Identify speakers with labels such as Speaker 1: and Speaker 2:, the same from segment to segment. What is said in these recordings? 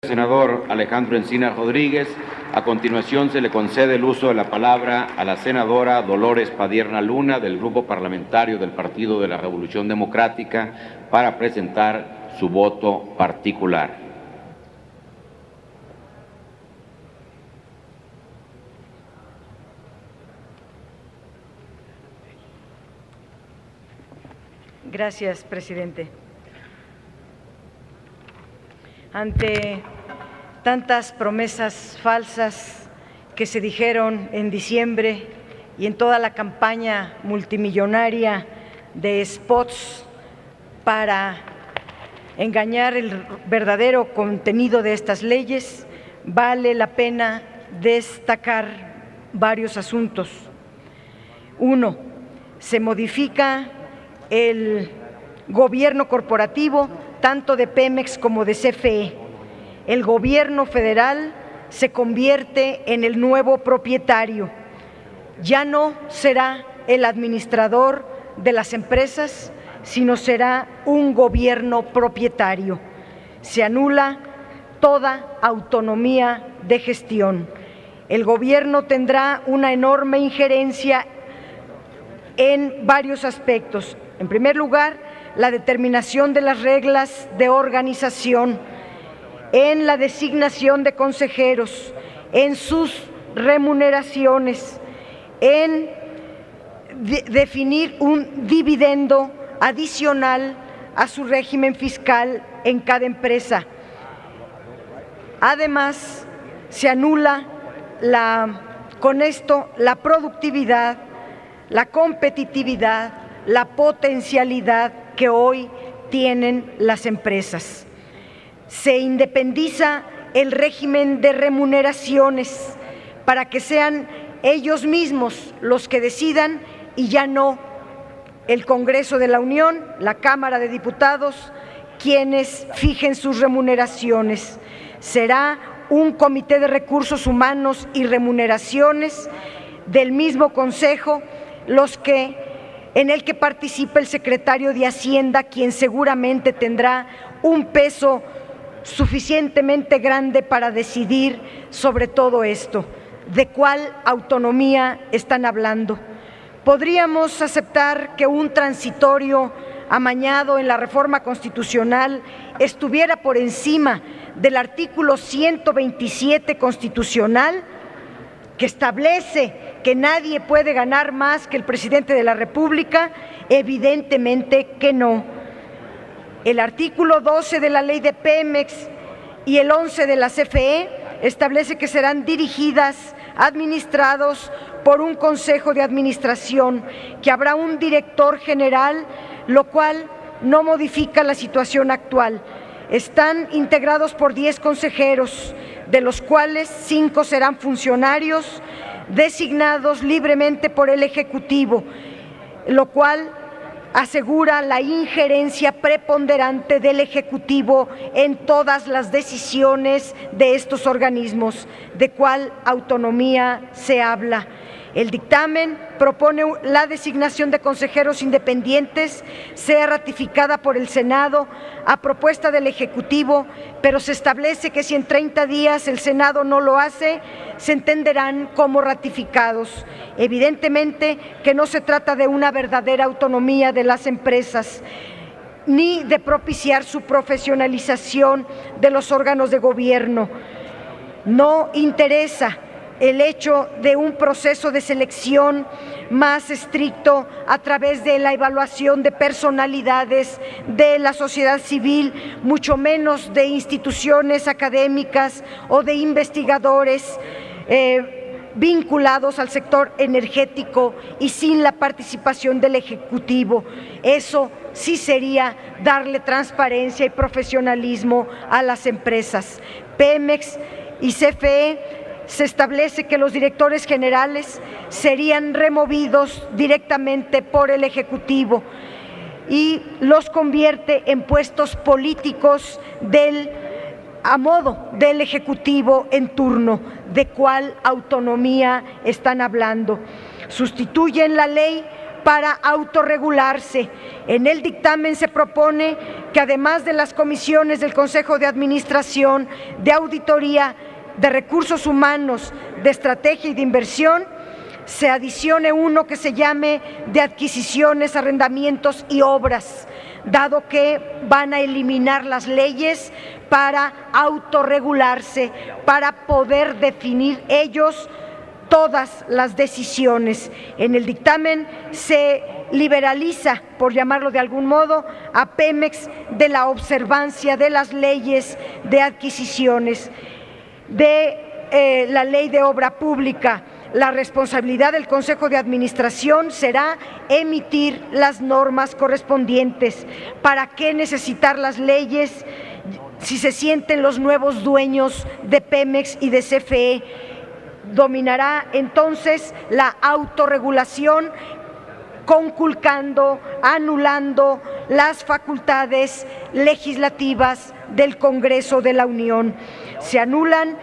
Speaker 1: Senador Alejandro Encinas Rodríguez. A continuación se le concede el uso de la palabra a la senadora Dolores Padierna Luna del Grupo Parlamentario del Partido de la Revolución Democrática para presentar su voto particular.
Speaker 2: Gracias, presidente. Ante tantas promesas falsas que se dijeron en diciembre y en toda la campaña multimillonaria de spots para engañar el verdadero contenido de estas leyes, vale la pena destacar varios asuntos. Uno, se modifica el gobierno corporativo tanto de Pemex como de CFE. El gobierno federal se convierte en el nuevo propietario. Ya no será el administrador de las empresas, sino será un gobierno propietario. Se anula toda autonomía de gestión. El gobierno tendrá una enorme injerencia en varios aspectos. En primer lugar, la determinación de las reglas de organización, en la designación de consejeros, en sus remuneraciones, en definir un dividendo adicional a su régimen fiscal en cada empresa. Además, se anula con esto la productividad, la competitividad, la potencialidad que hoy tienen las empresas. Se independiza el régimen de remuneraciones para que sean ellos mismos los que decidan y ya no el Congreso de la Unión, la Cámara de Diputados, quienes fijen sus remuneraciones. Será un Comité de Recursos Humanos y Remuneraciones del mismo Consejo en el que participa el secretario de Hacienda, quien seguramente tendrá un peso suficientemente grande para decidir sobre todo esto. ¿De cuál autonomía están hablando? Podríamos aceptar que un transitorio amañado en la reforma constitucional estuviera por encima del artículo 127 constitucional, que establece que nadie puede ganar más que el presidente de la República. Evidentemente que no. El artículo 12 de la ley de Pemex y el 11 de la CFE establece que serán dirigidas, administrados por un consejo de administración, que habrá un director general, lo cual no modifica la situación actual. Están integrados por 10 consejeros, de los cuales 5 serán funcionarios designados libremente por el Ejecutivo, lo cual asegura la injerencia preponderante del Ejecutivo en todas las decisiones de estos organismos. ¿De cuál autonomía se habla? El dictamen propone la designación de consejeros independientes sea ratificada por el Senado a propuesta del Ejecutivo, pero se establece que si en 30 días el Senado no lo hace, se entenderán como ratificados. Evidentemente que no se trata de una verdadera autonomía de las empresas, ni de propiciar su profesionalización de los órganos de gobierno. No interesa el hecho de un proceso de selección más estricto a través de la evaluación de personalidades de la sociedad civil, mucho menos de instituciones académicas o de investigadores vinculados al sector energético y sin la participación del Ejecutivo. Eso sí sería darle transparencia y profesionalismo a las empresas. Pemex y CFE se establece que los directores generales serían removidos directamente por el Ejecutivo y los convierte en puestos políticos a modo del Ejecutivo en turno. ¿De cuál autonomía están hablando? Sustituyen la ley para autorregularse. En el dictamen se propone que además de las comisiones del Consejo de Administración, de Auditoría, de Recursos Humanos, de Estrategia y de Inversión, se adicione uno que se llame de adquisiciones, arrendamientos y obras, dado que van a eliminar las leyes para autorregularse, para poder definir ellos todas las decisiones. En el dictamen se liberaliza, por llamarlo de algún modo, a Pemex de la observancia de las leyes de adquisiciones, de la ley de obra pública. La responsabilidad del Consejo de Administración será emitir las normas correspondientes. ¿Para qué necesitar las leyes si se sienten los nuevos dueños de Pemex y de CFE? Dominará entonces la autorregulación, conculcando, anulando las facultades legislativas del Congreso de la Unión. Se anulan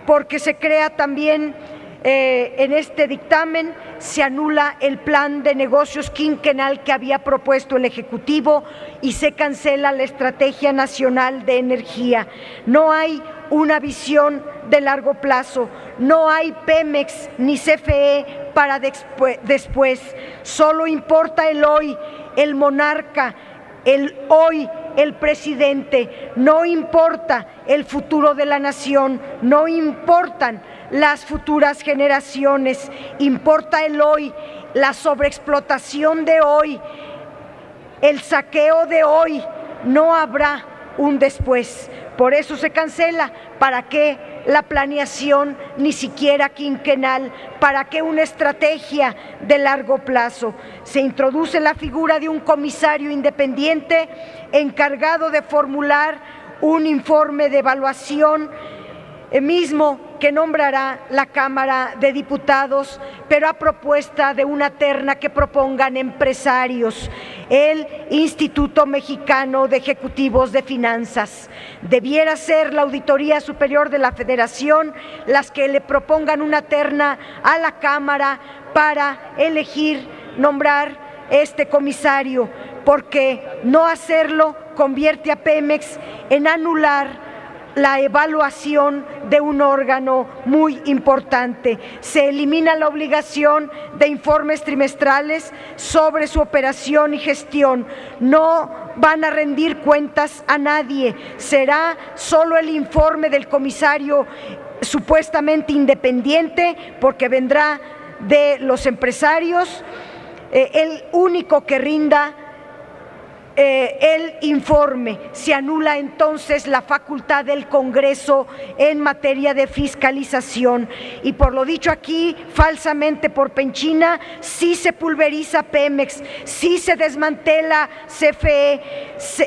Speaker 2: porque se crea también en este dictamen, se anula el plan de negocios quinquenal que había propuesto el Ejecutivo y se cancela la Estrategia Nacional de Energía. No hay una visión de largo plazo, no hay Pemex ni CFE para después, solo importa el hoy, el monarca, el hoy, el presidente, no importa el futuro de la nación, no importan las futuras generaciones, importa el hoy, la sobreexplotación de hoy, el saqueo de hoy, no habrá un después. Por eso se cancela. ¿Para qué la planeación ni siquiera quinquenal? ¿Para qué una estrategia de largo plazo? Se introduce la figura de un comisario independiente encargado de formular un informe de evaluación mismo que nombrará la Cámara de Diputados, pero a propuesta de una terna que propongan empresarios, el Instituto Mexicano de Ejecutivos de Finanzas. Debiera ser la Auditoría Superior de la Federación las que le propongan una terna a la Cámara para elegir, nombrar este comisario, porque no hacerlo convierte a Pemex en anular la evaluación de un órgano muy importante. Se elimina la obligación de informes trimestrales sobre su operación y gestión. No van a rendir cuentas a nadie. Será solo el informe del comisario supuestamente independiente, porque vendrá de los empresarios, el único que rinda el informe. Se anula entonces la facultad del Congreso en materia de fiscalización y, por lo dicho aquí falsamente por Penchina, sí se pulveriza Pemex, sí se desmantela CFE.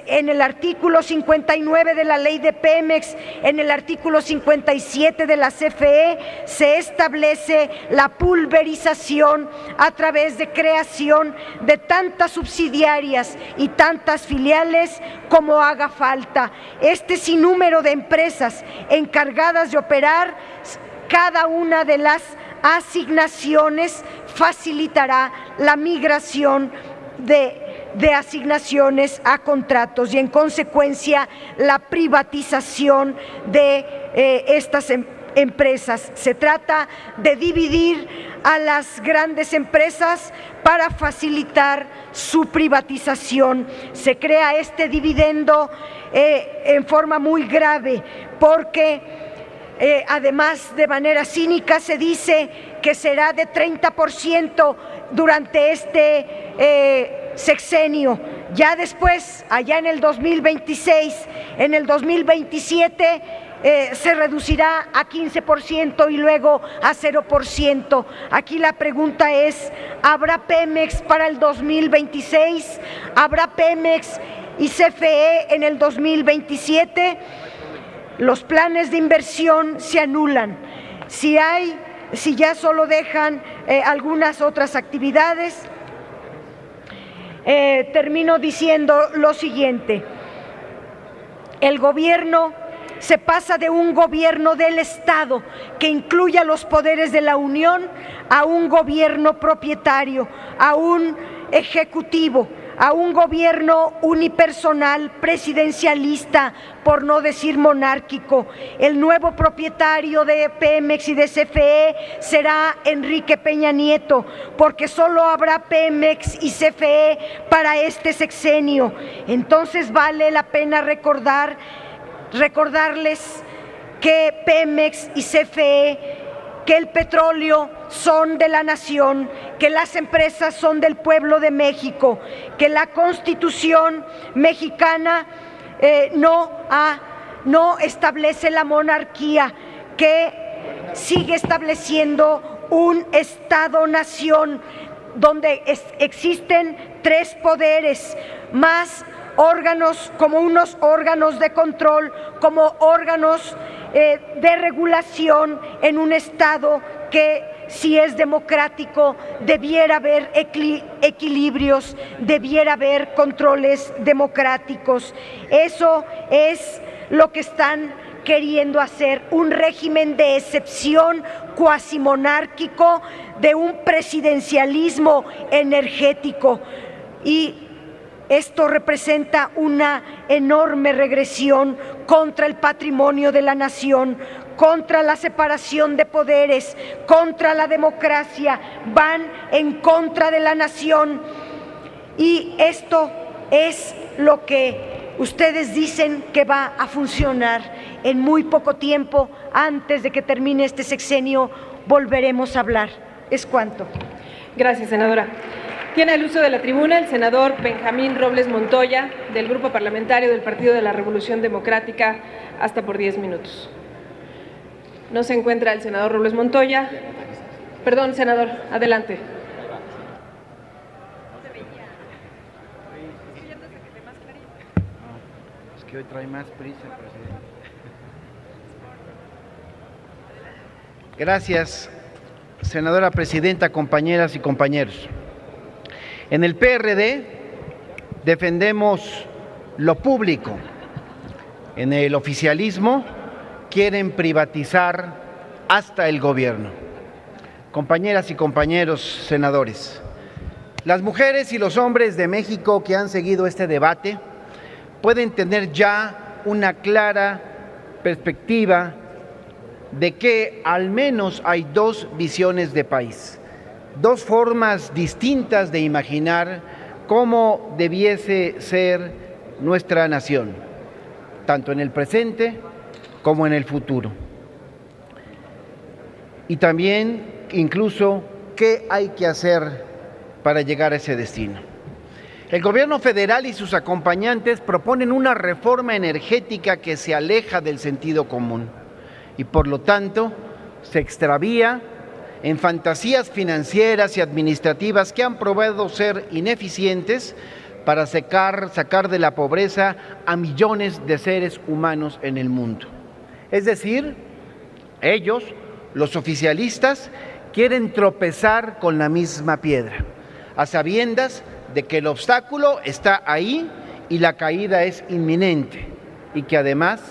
Speaker 2: En el artículo 59 de la ley de Pemex, en el artículo 57 de la CFE, se establece la pulverización a través de creación de tantas subsidiarias y tantas filiales como haga falta. Este sinnúmero de empresas encargadas de operar cada una de las asignaciones facilitará la migración de asignaciones a contratos y en consecuencia la privatización de estas empresas. Se trata de dividir a las grandes empresas para facilitar su privatización. Se crea este dividendo en forma muy grave porque además de manera cínica se dice que será de 30% durante este sexenio. Ya después, allá en el 2026, en el 2027, se reducirá a 15% y luego a 0%. Aquí la pregunta es, ¿habrá Pemex para el 2026? ¿Habrá Pemex y CFE en el 2027? Los planes de inversión se anulan. Si ya solo dejan algunas otras actividades, termino diciendo lo siguiente. El gobierno se pasa de un gobierno del Estado que incluye a los poderes de la Unión a un gobierno propietario, a un ejecutivo, a un gobierno unipersonal, presidencialista, por no decir monárquico. El nuevo propietario de Pemex y de CFE será Enrique Peña Nieto, porque solo habrá Pemex y CFE para este sexenio. Entonces vale la pena recordarles que Pemex y CFE, que el petróleo son de la nación, que las empresas son del pueblo de México, que la Constitución mexicana no establece la monarquía, que sigue estableciendo un Estado-nación donde existen tres poderes, más órganos como unos órganos de control, como órganos de regulación en un Estado que, si es democrático, debiera haber equilibrios, debiera haber controles democráticos. Eso es lo que están queriendo hacer, un régimen de excepción cuasi monárquico, de un presidencialismo energético, y esto representa una enorme regresión contra el patrimonio de la nación, contra la separación de poderes, contra la democracia, van en contra de la nación. Y esto es lo que ustedes dicen que va a funcionar. En muy poco tiempo, antes de que termine este sexenio, volveremos a hablar. Es cuanto.
Speaker 3: Gracias, senadora. Tiene el uso de la tribuna el senador Benjamín Robles Montoya, del Grupo Parlamentario del Partido de la Revolución Democrática, hasta por 10 minutos. No se encuentra el senador Robles Montoya. Perdón, senador, adelante.
Speaker 4: Es que hoy trae más prisa, presidente. Gracias, senadora presidenta, compañeras y compañeros. En el PRD defendemos lo público. En el oficialismo quieren privatizar hasta el gobierno. Compañeras y compañeros senadores, las mujeres y los hombres de México que han seguido este debate pueden tener ya una clara perspectiva de que al menos hay dos visiones de país, dos formas distintas de imaginar cómo debiese ser nuestra nación, tanto en el presente como en el futuro. Y también, incluso, qué hay que hacer para llegar a ese destino. El gobierno federal y sus acompañantes proponen una reforma energética que se aleja del sentido común y, por lo tanto, se extravía en fantasías financieras y administrativas que han probado ser ineficientes para sacar de la pobreza a millones de seres humanos en el mundo. Es decir, ellos, los oficialistas, quieren tropezar con la misma piedra, a sabiendas de que el obstáculo está ahí y la caída es inminente, y que además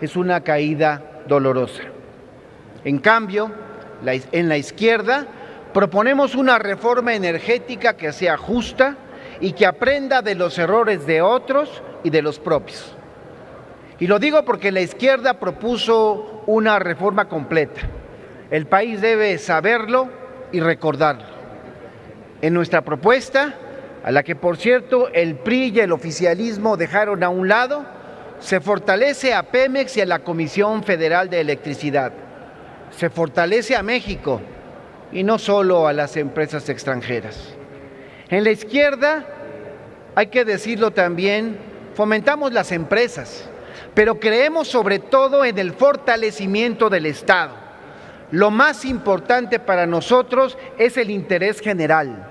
Speaker 4: es una caída dolorosa. En cambio, en la izquierda proponemos una reforma energética que sea justa y que aprenda de los errores de otros y de los propios. Y lo digo porque la izquierda propuso una reforma completa. El país debe saberlo y recordarlo. En nuestra propuesta, a la que por cierto el PRI y el oficialismo dejaron a un lado, se fortalece a Pemex y a la Comisión Federal de Electricidad. Se fortalece a México y no solo a las empresas extranjeras. En la izquierda, hay que decirlo también, fomentamos las empresas, pero creemos sobre todo en el fortalecimiento del Estado. Lo más importante para nosotros es el interés general.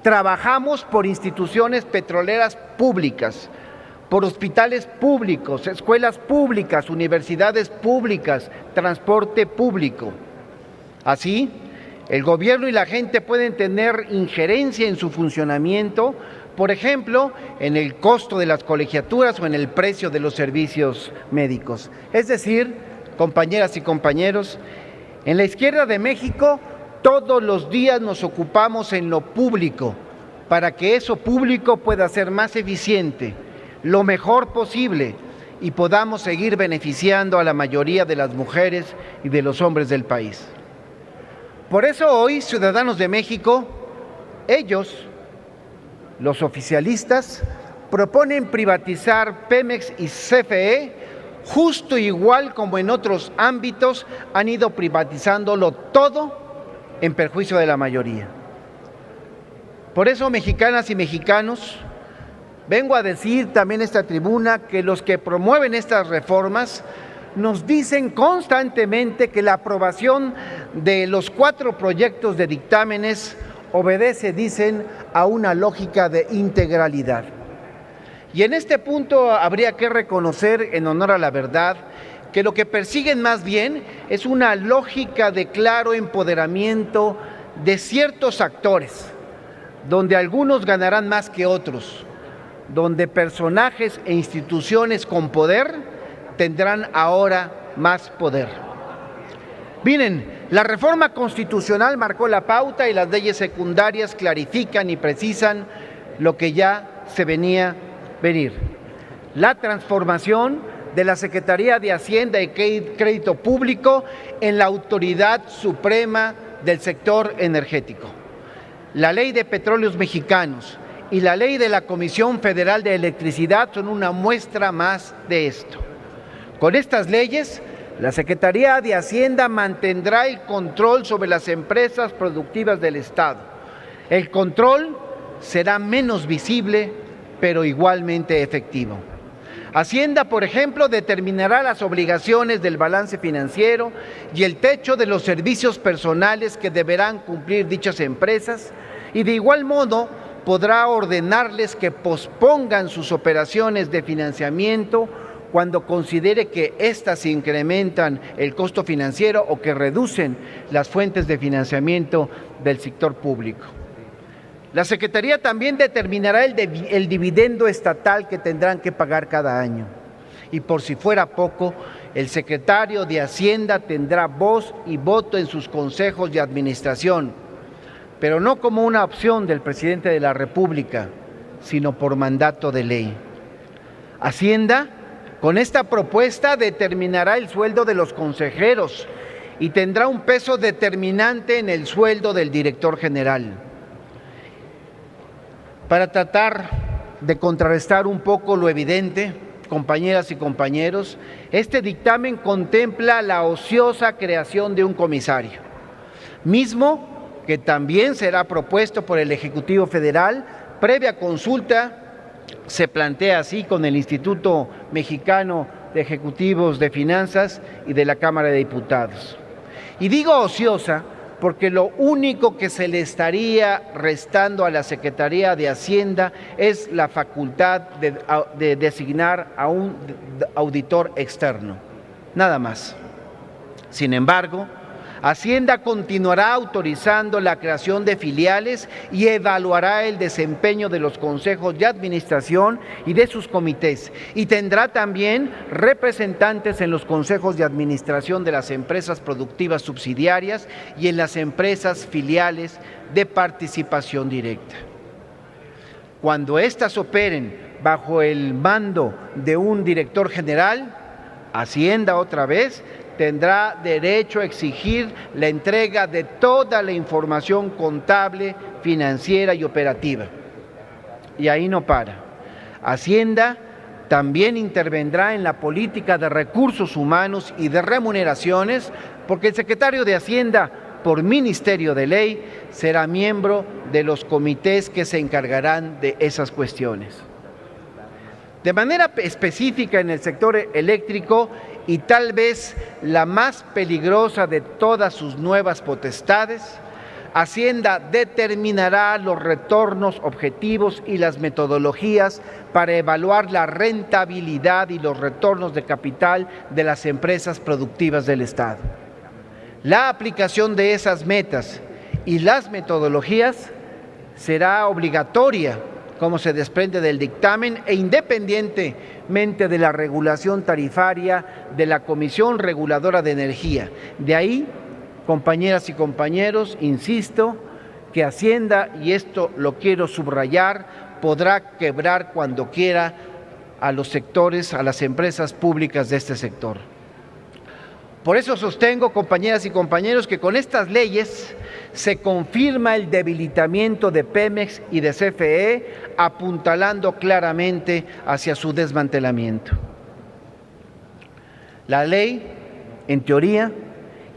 Speaker 4: Trabajamos por instituciones petroleras públicas, por hospitales públicos, escuelas públicas, universidades públicas, transporte público. Así, el gobierno y la gente pueden tener injerencia en su funcionamiento Por ejemplo, en el costo de las colegiaturas o en el precio de los servicios médicos. Es decir, compañeras y compañeros, en la izquierda de México todos los días nos ocupamos en lo público para que eso público pueda ser más eficiente, lo mejor posible, y podamos seguir beneficiando a la mayoría de las mujeres y de los hombres del país. Por eso hoy, ciudadanos de México, ellos, los oficialistas, proponen privatizar Pemex y CFE, justo igual como en otros ámbitos han ido privatizándolo todo en perjuicio de la mayoría. Por eso, mexicanas y mexicanos, vengo a decir también en esta tribuna que los que promueven estas reformas nos dicen constantemente que la aprobación de los 4 proyectos de dictámenes obedece, dicen, a una lógica de integralidad. Y en este punto habría que reconocer, en honor a la verdad, que lo que persiguen más bien es una lógica de claro empoderamiento de ciertos actores, donde algunos ganarán más que otros, donde personajes e instituciones con poder tendrán ahora más poder. Miren, la reforma constitucional marcó la pauta y las leyes secundarias clarifican y precisan lo que ya se venía venir. La transformación de la Secretaría de Hacienda y Crédito Público en la Autoridad Suprema del Sector Energético. La Ley de Petróleos Mexicanos y la Ley de la Comisión Federal de Electricidad son una muestra más de esto. Con estas leyes, la Secretaría de Hacienda mantendrá el control sobre las empresas productivas del Estado. El control será menos visible, pero igualmente efectivo. Hacienda, por ejemplo, determinará las obligaciones del balance financiero y el techo de los servicios personales que deberán cumplir dichas empresas, y de igual modo podrá ordenarles que pospongan sus operaciones de financiamiento cuando considere que éstas incrementan el costo financiero o que reducen las fuentes de financiamiento del sector público. La Secretaría también determinará el dividendo estatal que tendrán que pagar cada año. Y por si fuera poco, el secretario de Hacienda tendrá voz y voto en sus consejos de administración, pero no como una opción del presidente de la República, sino por mandato de ley. Hacienda, con esta propuesta, determinará el sueldo de los consejeros y tendrá un peso determinante en el sueldo del director general. Para tratar de contrarrestar un poco lo evidente, compañeras y compañeros, este dictamen contempla la ociosa creación de un comisario, mismo que también será propuesto por el Ejecutivo Federal, previa consulta, se plantea así, con el Instituto Mexicano de Ejecutivos de Finanzas y de la Cámara de Diputados. Y digo ociosa porque lo único que se le estaría restando a la Secretaría de Hacienda es la facultad de designar a un auditor externo, nada más. Sin embargo, Hacienda continuará autorizando la creación de filiales y evaluará el desempeño de los consejos de administración y de sus comités, y tendrá también representantes en los consejos de administración de las empresas productivas subsidiarias y en las empresas filiales de participación directa. Cuando éstas operen bajo el mando de un director general, Hacienda otra vez tendrá derecho a exigir la entrega de toda la información contable, financiera y operativa. Y ahí no para. Hacienda también intervendrá en la política de recursos humanos y de remuneraciones, porque el secretario de Hacienda, por ministerio de ley, será miembro de los comités que se encargarán de esas cuestiones. De manera específica en el sector eléctrico, y tal vez la más peligrosa de todas sus nuevas potestades, Hacienda determinará los retornos objetivos y las metodologías para evaluar la rentabilidad y los retornos de capital de las empresas productivas del Estado. La aplicación de esas metas y las metodologías será obligatoria como se desprende del dictamen, e independientemente de la regulación tarifaria de la Comisión Reguladora de Energía. De ahí, compañeras y compañeros, insisto, que Hacienda, y esto lo quiero subrayar, podrá quebrar cuando quiera a los sectores, a las empresas públicas de este sector. Por eso sostengo, compañeras y compañeros, que con estas leyes se confirma el debilitamiento de Pemex y de CFE, apuntalando claramente hacia su desmantelamiento. La ley, en teoría,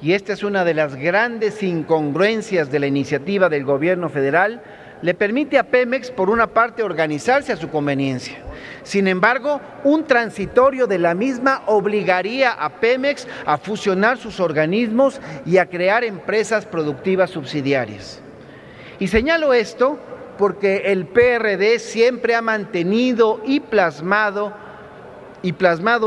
Speaker 4: y esta es una de las grandes incongruencias de la iniciativa del gobierno federal, le permite a Pemex, por una parte, organizarse a su conveniencia. Sin embargo, un transitorio de la misma obligaría a Pemex a fusionar sus organismos y a crear empresas productivas subsidiarias. Y señalo esto porque el PRD siempre ha mantenido y plasmado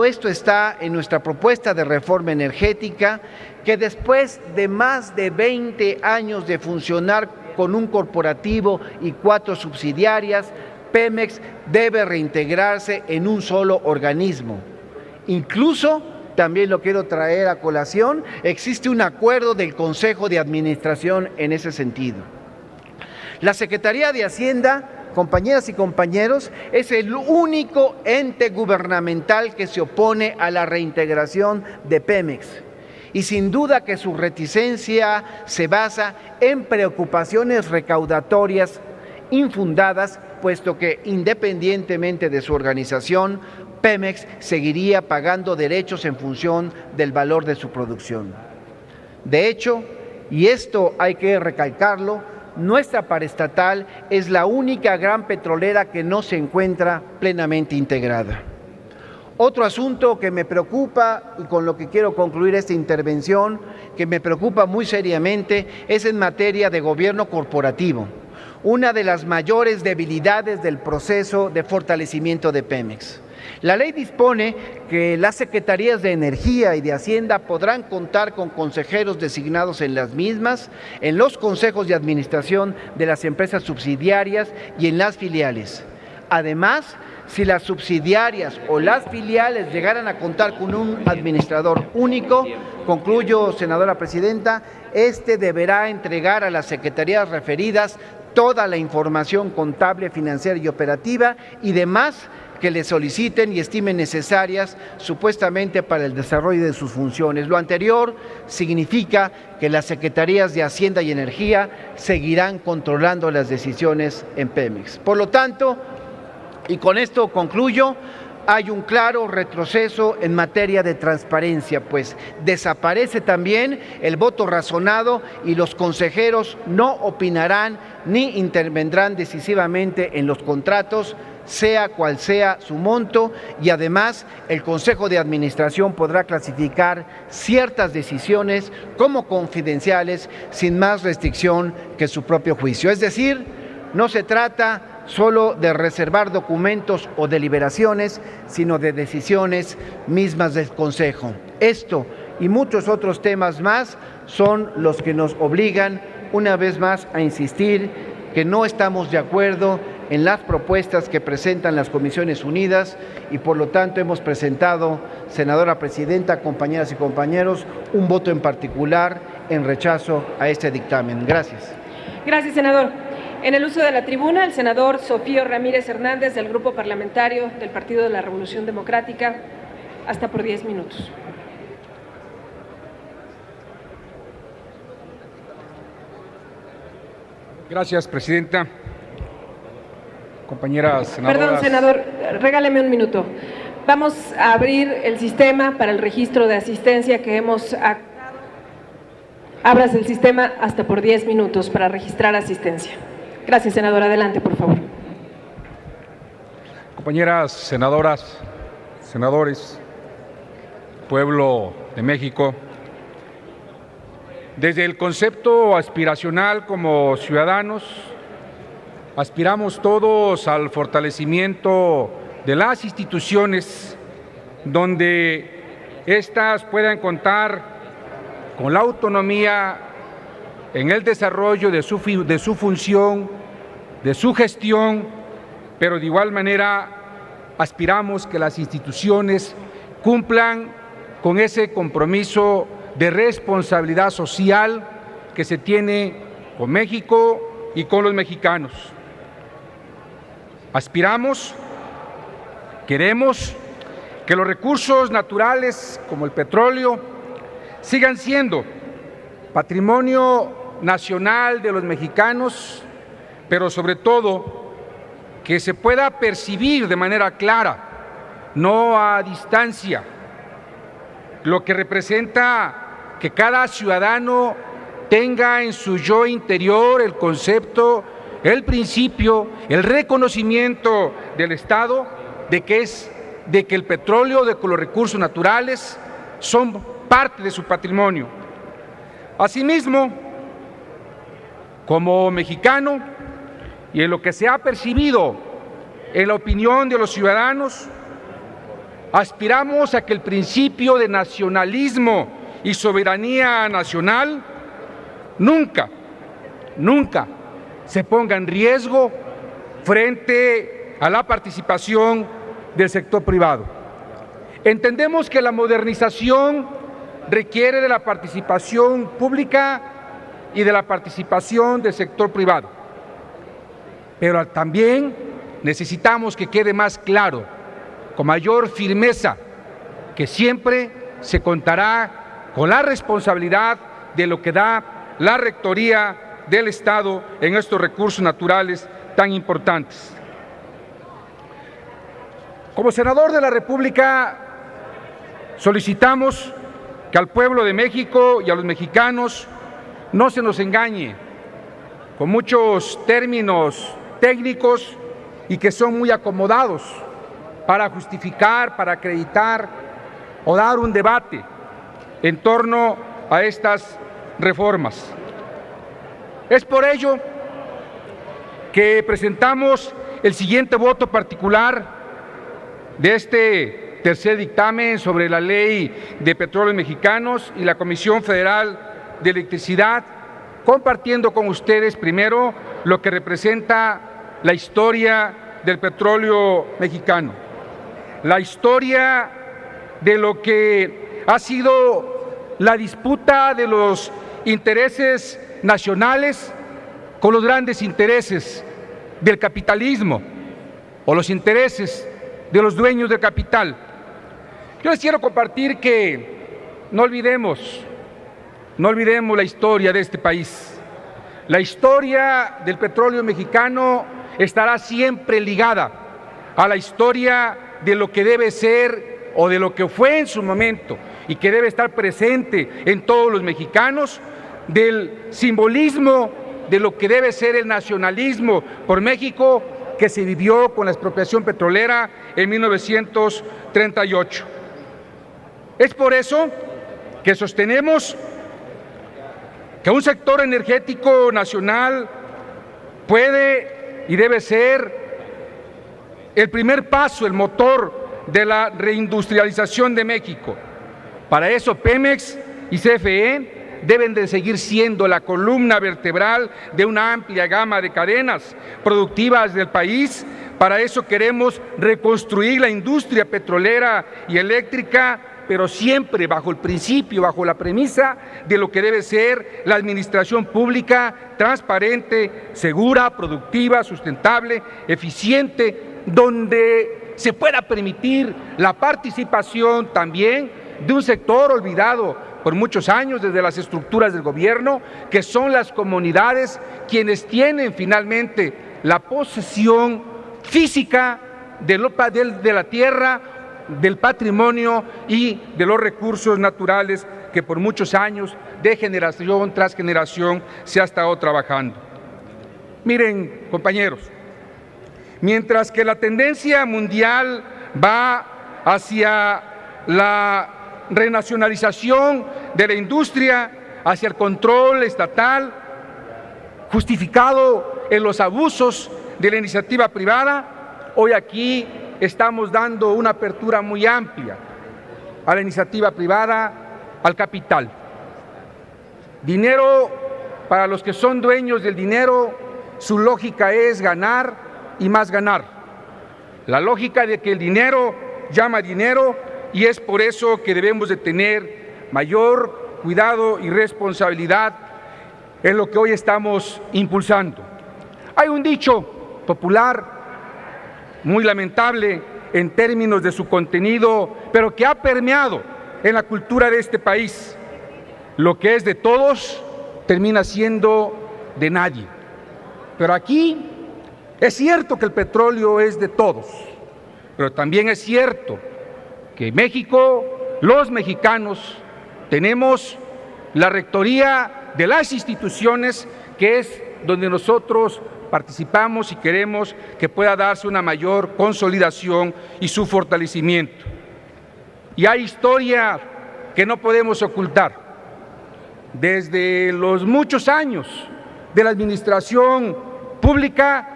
Speaker 4: esto está en nuestra propuesta de reforma energética, que después de más de 20 años de funcionar con un corporativo y 4 subsidiarias, Pemex debe reintegrarse en un solo organismo. Incluso, también lo quiero traer a colación, existe un acuerdo del Consejo de Administración en ese sentido. La Secretaría de Hacienda, compañeras y compañeros, es el único ente gubernamental que se opone a la reintegración de Pemex. Y sin duda que su reticencia se basa en preocupaciones recaudatorias infundadas, puesto que independientemente de su organización, Pemex seguiría pagando derechos en función del valor de su producción. De hecho, y esto hay que recalcarlo, nuestra paraestatal es la única gran petrolera que no se encuentra plenamente integrada. Otro asunto que me preocupa, y con lo que quiero concluir esta intervención, que me preocupa muy seriamente, es en materia de gobierno corporativo, una de las mayores debilidades del proceso de fortalecimiento de Pemex. La ley dispone que las Secretarías de Energía y de Hacienda podrán contar con consejeros designados en las mismas, en los consejos de administración de las empresas subsidiarias y en las filiales. Además, si las subsidiarias o las filiales llegaran a contar con un administrador único, concluyo, senadora presidenta, este deberá entregar a las secretarías referidas toda la información contable, financiera y operativa y demás que le soliciten y estimen necesarias supuestamente para el desarrollo de sus funciones. Lo anterior significa que las Secretarías de Hacienda y Energía seguirán controlando las decisiones en Pemex. Por lo tanto, y con esto concluyo, hay un claro retroceso en materia de transparencia, pues desaparece también el voto razonado y los consejeros no opinarán ni intervendrán decisivamente en los contratos, sea cual sea su monto, y además el Consejo de Administración podrá clasificar ciertas decisiones como confidenciales sin más restricción que su propio juicio. Es decir, no se trata solo de reservar documentos o deliberaciones, sino de decisiones mismas del Consejo. Esto y muchos otros temas más son los que nos obligan una vez más a insistir que no estamos de acuerdo en las propuestas que presentan las Comisiones Unidas y por lo tanto hemos presentado, senadora presidenta, compañeras y compañeros, un voto en particular en rechazo a este dictamen. Gracias.
Speaker 3: Gracias, senador. En el uso de la tribuna, el senador Sofío Ramírez Hernández, del Grupo Parlamentario del Partido de la Revolución Democrática, hasta por 10 minutos.
Speaker 5: Gracias, presidenta. Compañeras senadoras.
Speaker 3: Perdón, senador, regáleme un minuto. Vamos a abrir el sistema para el registro de asistencia que hemos acordado. Abras el sistema hasta por 10 minutos para registrar asistencia. Gracias, senador. Adelante, por favor.
Speaker 5: Compañeras senadoras, senadores, pueblo de México, desde el concepto aspiracional como ciudadanos, aspiramos todos al fortalecimiento de las instituciones donde éstas puedan contar con la autonomía en el desarrollo de su función, de su gestión pero de igual manera aspiramos que las instituciones cumplan con ese compromiso de responsabilidad social que se tiene con México y con los mexicanos. Aspiramos, queremos que los recursos naturales como el petróleo sigan siendo patrimonio nacional de los mexicanos, pero sobre todo que se pueda percibir de manera clara, no a distancia, lo que representa que cada ciudadano tenga en su yo interior el concepto, el principio, el reconocimiento del Estado de que el petróleo, de que los recursos naturales son parte de su patrimonio. Asimismo, como mexicano y en lo que se ha percibido en la opinión de los ciudadanos, aspiramos a que el principio de nacionalismo y soberanía nacional nunca se ponga en riesgo frente a la participación del sector privado. Entendemos que la modernización requiere de la participación pública y de la participación del sector privado, pero también necesitamos que quede más claro, con mayor firmeza, que siempre se contará con la responsabilidad de lo que da la Rectoría del Estado en estos recursos naturales tan importantes. Como senador de la República, solicitamos que al pueblo de México y a los mexicanos no se nos engañe con muchos términos técnicos y que son muy acomodados para justificar, para acreditar o dar un debate en torno a estas reformas. Es por ello que presentamos el siguiente voto particular de este tercer dictamen sobre la Ley de Petróleos Mexicanos y la Comisión Federal de Electricidad, compartiendo con ustedes primero lo que representa la historia del petróleo mexicano, la historia de lo que ha sido la disputa de los intereses nacionales con los grandes intereses del capitalismo o los intereses de los dueños del capital. Yo les quiero compartir que no olvidemos la historia de este país. La historia del petróleo mexicano estará siempre ligada a la historia de lo que debe ser o de lo que fue en su momento y que debe estar presente en todos los mexicanos, del simbolismo de lo que debe ser el nacionalismo por México que se vivió con la expropiación petrolera en 1938. Es por eso que sostenemos que un sector energético nacional puede y debe ser el primer paso, el motor de la reindustrialización de México. Para eso Pemex y CFE deben de seguir siendo la columna vertebral de una amplia gama de cadenas productivas del país. Para eso queremos reconstruir la industria petrolera y eléctrica, pero siempre bajo el principio, bajo la premisa de lo que debe ser la administración pública transparente, segura, productiva, sustentable, eficiente, donde se pueda permitir la participación también de un sector olvidado por muchos años desde las estructuras del gobierno, que son las comunidades quienes tienen finalmente la posesión física de la tierra, del patrimonio y de los recursos naturales que por muchos años, de generación tras generación, se ha estado trabajando. Miren, compañeros, mientras que la tendencia mundial va hacia la renacionalización de la industria, hacia el control estatal, justificado en los abusos de la iniciativa privada, hoy aquí estamos dando una apertura muy amplia a la iniciativa privada, al capital. Dinero, para los que son dueños del dinero, su lógica es ganar y más ganar. La lógica de que el dinero llama dinero, y es por eso que debemos de tener mayor cuidado y responsabilidad en lo que hoy estamos impulsando. Hay un dicho popular muy lamentable en términos de su contenido, pero que ha permeado en la cultura de este país. Lo que es de todos termina siendo de nadie. Pero aquí es cierto que el petróleo es de todos, pero también es cierto que México, los mexicanos, tenemos la rectoría de las instituciones, que es donde nosotros participamos y queremos que pueda darse una mayor consolidación y su fortalecimiento. Y hay historia que no podemos ocultar. Desde los muchos años de la administración pública,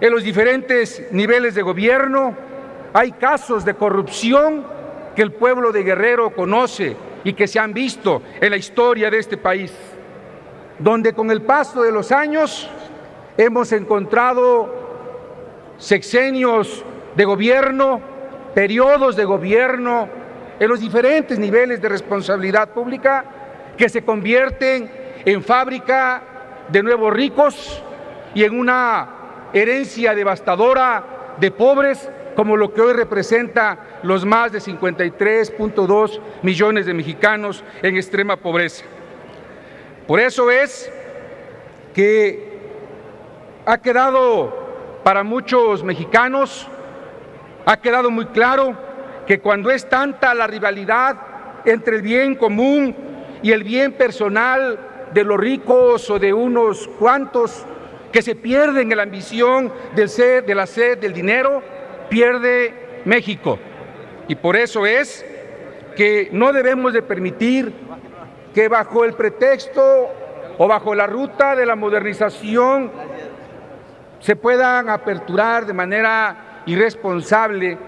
Speaker 5: en los diferentes niveles de gobierno, hay casos de corrupción que el pueblo de Guerrero conoce y que se han visto en la historia de este país, donde con el paso de los años hemos encontrado sexenios de gobierno, periodos de gobierno en los diferentes niveles de responsabilidad pública que se convierten en fábrica de nuevos ricos y en una herencia devastadora de pobres, como lo que hoy representa los más de 53.2 millones de mexicanos en extrema pobreza. Por eso es que ha quedado para muchos mexicanos, ha quedado muy claro que cuando es tanta la rivalidad entre el bien común y el bien personal de los ricos o de unos cuantos, que se pierden en la ambición de la sed del dinero, pierde México. Y por eso es que no debemos de permitir que bajo el pretexto o bajo la ruta de la modernización se puedan aperturar de manera irresponsable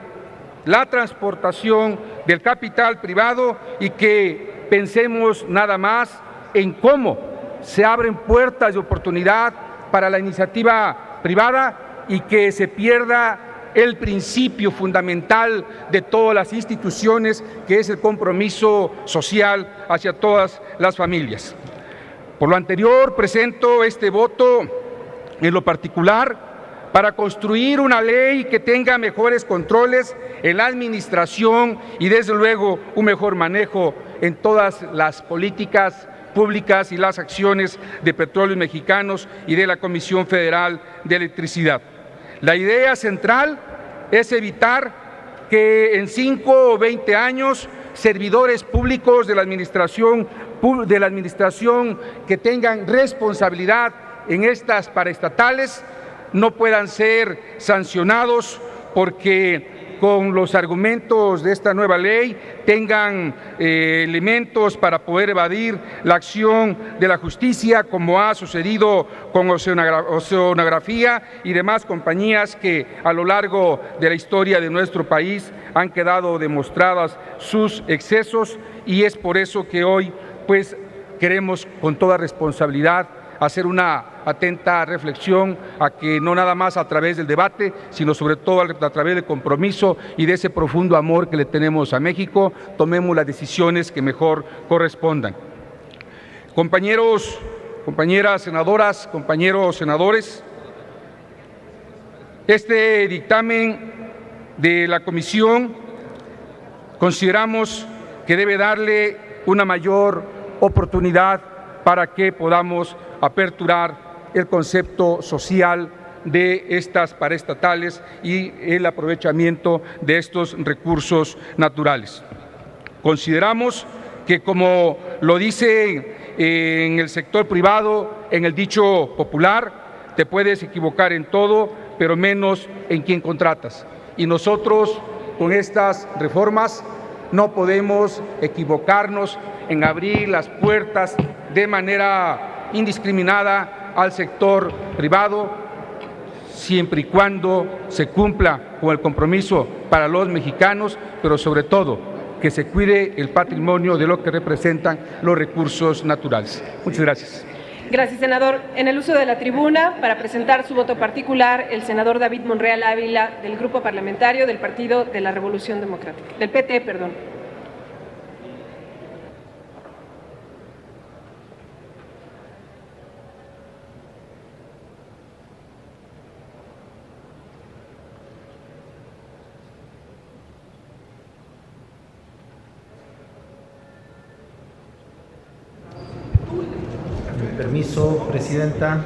Speaker 5: la transportación del capital privado y que pensemos nada más en cómo se abren puertas de oportunidad para la iniciativa privada y que se pierda el principio fundamental de todas las instituciones, que es el compromiso social hacia todas las familias. Por lo anterior, presento este voto en lo particular para construir una ley que tenga mejores controles en la administración y desde luego un mejor manejo en todas las políticas públicas y las acciones de Petróleos Mexicanos y de la Comisión Federal de Electricidad. La idea central es evitar que en 5 o 20 años servidores públicos de la administración que tengan responsabilidad en estas paraestatales no puedan ser sancionados porque con los argumentos de esta nueva ley tengan elementos para poder evadir la acción de la justicia, como ha sucedido con Oceanografía y demás compañías que a lo largo de la historia de nuestro país han quedado demostradas sus excesos, y es por eso que hoy pues queremos con toda responsabilidad hacer una atenta reflexión a que no nada más a través del debate, sino sobre todo a través del compromiso y de ese profundo amor que le tenemos a México, tomemos las decisiones que mejor correspondan. Compañeros, compañeras senadoras, compañeros senadores, este dictamen de la comisión consideramos que debe darle una mayor oportunidad para que podamos aperturar el concepto social de estas paraestatales y el aprovechamiento de estos recursos naturales. Consideramos que, como lo dice en el sector privado, en el dicho popular, te puedes equivocar en todo, pero menos en quien contratas. Y nosotros, con estas reformas, no podemos equivocarnos en abrir las puertas de manera indiscriminada al sector privado, siempre y cuando se cumpla con el compromiso para los mexicanos, pero sobre todo que se cuide el patrimonio de lo que representan los recursos naturales. Muchas gracias.
Speaker 3: Gracias, senador. En el uso de la tribuna, para presentar su voto particular, el senador David Monreal Ávila, del Grupo Parlamentario del Partido de la Revolución Democrática, del PT, perdón.
Speaker 6: Permiso, presidenta.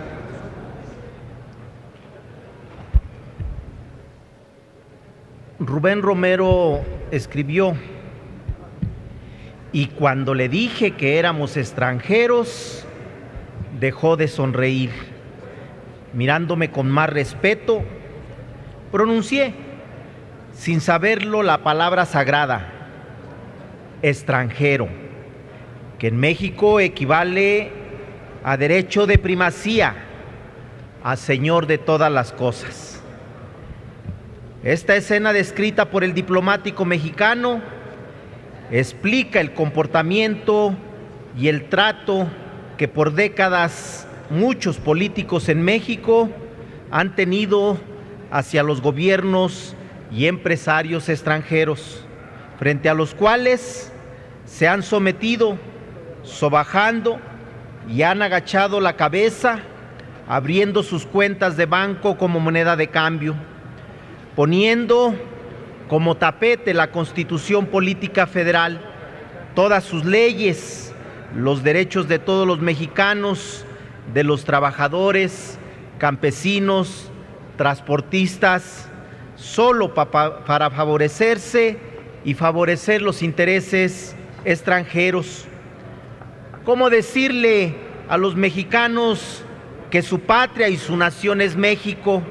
Speaker 6: Rubén Romero escribió: y cuando le dije que éramos extranjeros, dejó de sonreír. Mirándome con más respeto, pronuncié, sin saberlo, la palabra sagrada, extranjero, que en México equivale a derecho de primacía, a señor de todas las cosas. Esta escena descrita por el diplomático mexicano explica el comportamiento y el trato que por décadas muchos políticos en México han tenido hacia los gobiernos y empresarios extranjeros, frente a los cuales se han sometido, sobajando, y han agachado la cabeza, abriendo sus cuentas de banco como moneda de cambio, poniendo como tapete la Constitución Política Federal, todas sus leyes, los derechos de todos los mexicanos, de los trabajadores, campesinos, transportistas, solo para favorecerse y favorecer los intereses extranjeros. ¿Cómo decirle a los mexicanos que su patria y su nación es México,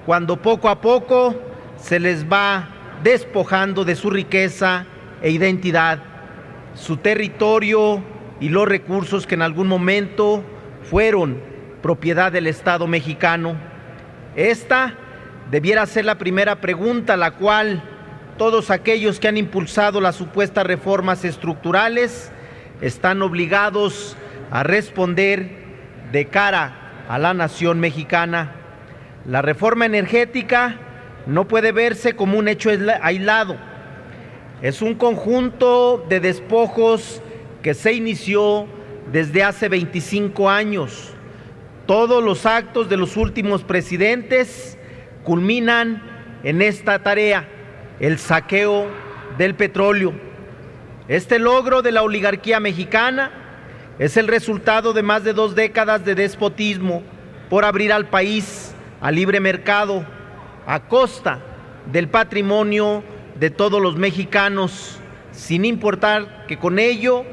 Speaker 6: cuando poco a poco se les va despojando de su riqueza e identidad, su territorio y los recursos que en algún momento fueron propiedad del Estado mexicano? Esta debiera ser la primera pregunta a la cual todos aquellos que han impulsado las supuestas reformas estructurales están obligados a responder de cara a la nación mexicana. La reforma energética no puede verse como un hecho aislado. Es un conjunto de despojos que se inició desde hace 25 años. Todos los actos de los últimos presidentes culminan en esta tarea, el saqueo del petróleo. Este logro de la oligarquía mexicana es el resultado de más de 2 décadas de despotismo por abrir al país al libre mercado a costa del patrimonio de todos los mexicanos, sin importar que con ello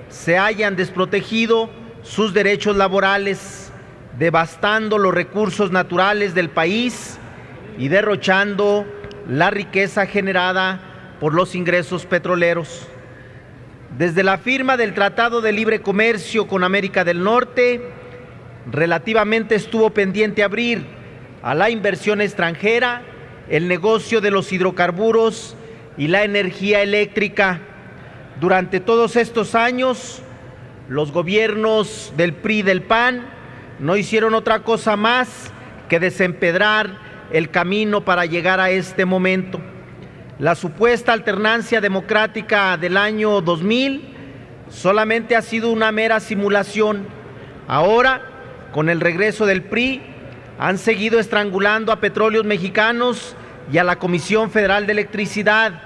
Speaker 6: se hayan desprotegido sus derechos laborales, devastando los recursos naturales del país y derrochando la riqueza generada por los ingresos petroleros. Desde la firma del Tratado de Libre Comercio con América del Norte, relativamente estuvo pendiente abrir a la inversión extranjera el negocio de los hidrocarburos y la energía eléctrica. Durante todos estos años, los gobiernos del PRI y del PAN no hicieron otra cosa más que desempedrar el camino para llegar a este momento. La supuesta alternancia democrática del año 2000 solamente ha sido una mera simulación. Ahora, con el regreso del PRI, han seguido estrangulando a Petróleos Mexicanos y a la Comisión Federal de Electricidad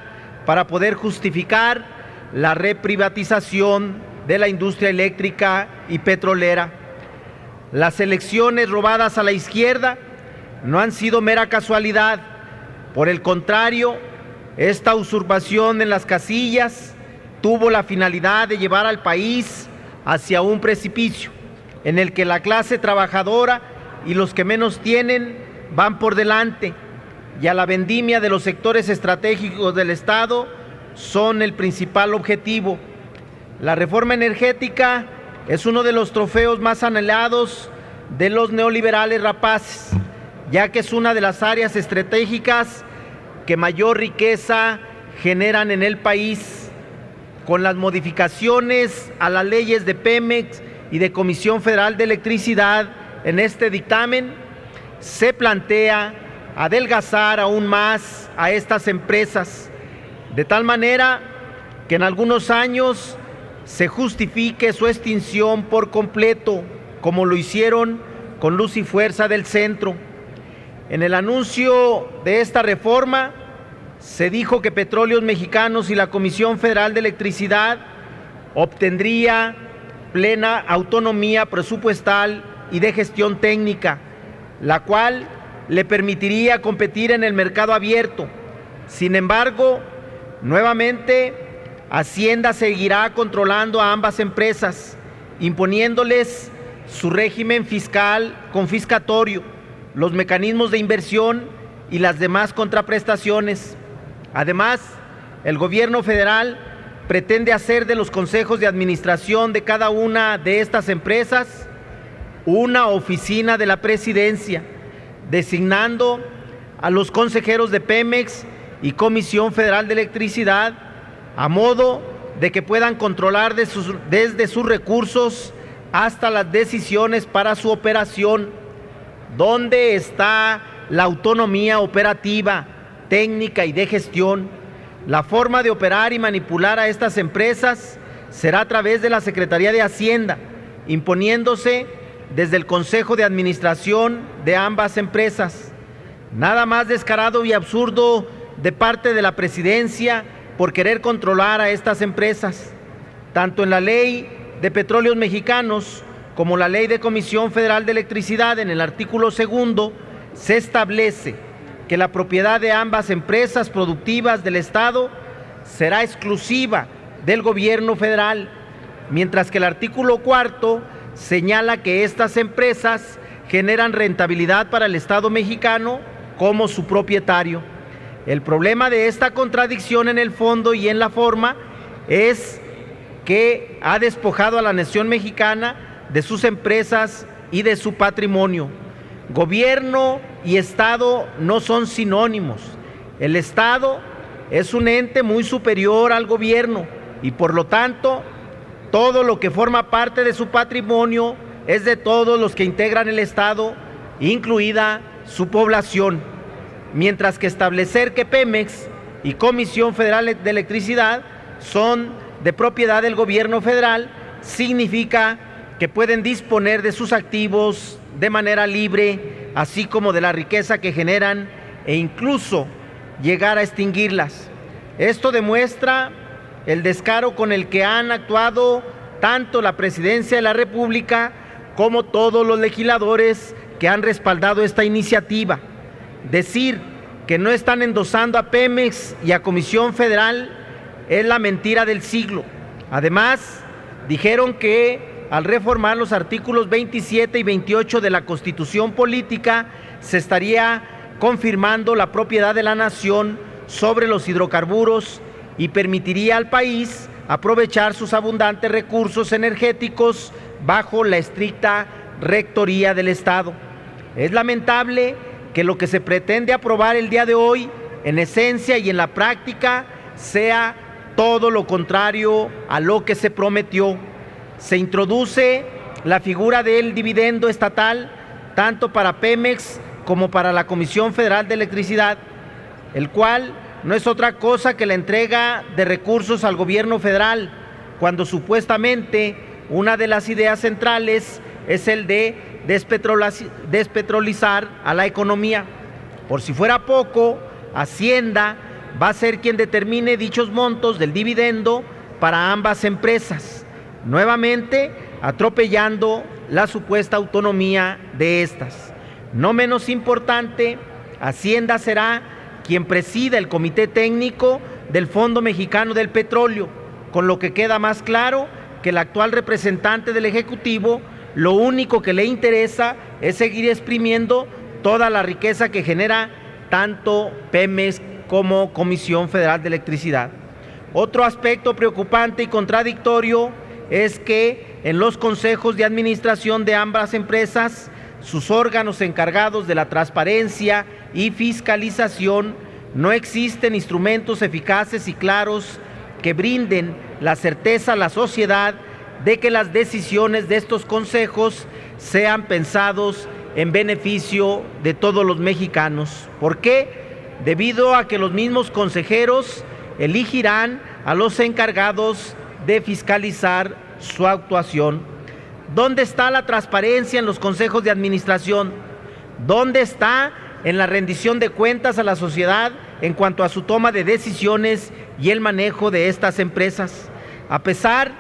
Speaker 6: para poder justificar la reprivatización de la industria eléctrica y petrolera. Las elecciones robadas a la izquierda no han sido mera casualidad. Por el contrario, esta usurpación en las casillas tuvo la finalidad de llevar al país hacia un precipicio en el que la clase trabajadora y los que menos tienen van por delante, y a la vendimia de los sectores estratégicos del Estado son el principal objetivo. La reforma energética es uno de los trofeos más anhelados de los neoliberales rapaces, ya que es una de las áreas estratégicas que mayor riqueza generan en el país. Con las modificaciones a las leyes de Pemex y de Comisión Federal de Electricidad, en este dictamen se plantea adelgazar aún más a estas empresas, de tal manera que en algunos años se justifique su extinción por completo, como lo hicieron con Luz y Fuerza del Centro. En el anuncio de esta reforma se dijo que Petróleos Mexicanos y la Comisión Federal de Electricidad obtendría plena autonomía presupuestal y de gestión técnica, la cual le permitiría competir en el mercado abierto. Sin embargo, nuevamente, Hacienda seguirá controlando a ambas empresas, imponiéndoles su régimen fiscal confiscatorio, los mecanismos de inversión y las demás contraprestaciones. Además, el gobierno federal pretende hacer de los consejos de administración de cada una de estas empresas una oficina de la presidencia, designando a los consejeros de Pemex y Comisión Federal de Electricidad a modo de que puedan controlar desde sus recursos hasta las decisiones para su operación. ¿Dónde está la autonomía operativa, técnica y de gestión? La forma de operar y manipular a estas empresas será a través de la Secretaría de Hacienda, imponiéndose desde el Consejo de Administración de ambas empresas. Nada más descarado y absurdo de parte de la Presidencia por querer controlar a estas empresas. Tanto en la Ley de Petróleos Mexicanos como la Ley de Comisión Federal de Electricidad, en el artículo 2, se establece que la propiedad de ambas empresas productivas del Estado será exclusiva del gobierno federal, mientras que el artículo 4 señala que estas empresas generan rentabilidad para el Estado mexicano como su propietario. El problema de esta contradicción en el fondo y en la forma es que ha despojado a la nación mexicana de sus empresas y de su patrimonio. Gobierno y Estado no son sinónimos. El Estado es un ente muy superior al gobierno y por lo tanto todo lo que forma parte de su patrimonio es de todos los que integran el Estado, incluida su población. Mientras que establecer que Pemex y Comisión Federal de Electricidad son de propiedad del gobierno federal significa que pueden disponer de sus activos de manera libre, así como de la riqueza que generan e incluso llegar a extinguirlas. Esto demuestra el descaro con el que han actuado tanto la Presidencia de la República como todos los legisladores que han respaldado esta iniciativa. Decir que no están endosando a Pemex y a Comisión Federal es la mentira del siglo. Además, dijeron que al reformar los artículos 27 y 28 de la Constitución Política, se estaría confirmando la propiedad de la nación sobre los hidrocarburos y permitiría al país aprovechar sus abundantes recursos energéticos bajo la estricta rectoría del Estado. Es lamentable que lo que se pretende aprobar el día de hoy, en esencia y en la práctica, sea todo lo contrario a lo que se prometió. Se introduce la figura del dividendo estatal tanto para Pemex como para la Comisión Federal de Electricidad, el cual no es otra cosa que la entrega de recursos al gobierno federal, cuando supuestamente una de las ideas centrales es el de despetrolizar a la economía. Por si fuera poco, Hacienda va a ser quien determine dichos montos del dividendo para ambas empresas, nuevamente atropellando la supuesta autonomía de estas. No menos importante, Hacienda será quien presida el Comité Técnico del Fondo Mexicano del Petróleo, con lo que queda más claro que el actual representante del Ejecutivo lo único que le interesa es seguir exprimiendo toda la riqueza que genera tanto Pemex como Comisión Federal de Electricidad. Otro aspecto preocupante y contradictorio es que en los consejos de administración de ambas empresas, sus órganos encargados de la transparencia y fiscalización, no existen instrumentos eficaces y claros que brinden la certeza a la sociedad de que las decisiones de estos consejos sean pensados en beneficio de todos los mexicanos. ¿Por qué? Debido a que los mismos consejeros elegirán a los encargados de fiscalizar su actuación. ¿Dónde está la transparencia en los consejos de administración? ¿Dónde está en la rendición de cuentas a la sociedad en cuanto a su toma de decisiones y el manejo de estas empresas? A pesar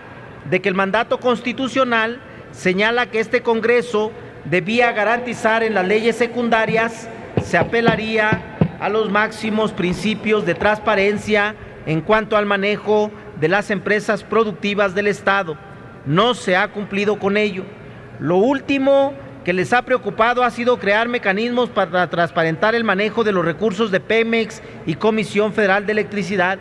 Speaker 6: de que el mandato constitucional señala que este Congreso debía garantizar en las leyes secundarias, se apelaría a los máximos principios de transparencia en cuanto al manejo de las empresas productivas del Estado. No se ha cumplido con ello. Lo último que les ha preocupado ha sido crear mecanismos para transparentar el manejo de los recursos de Pemex y Comisión Federal de Electricidad.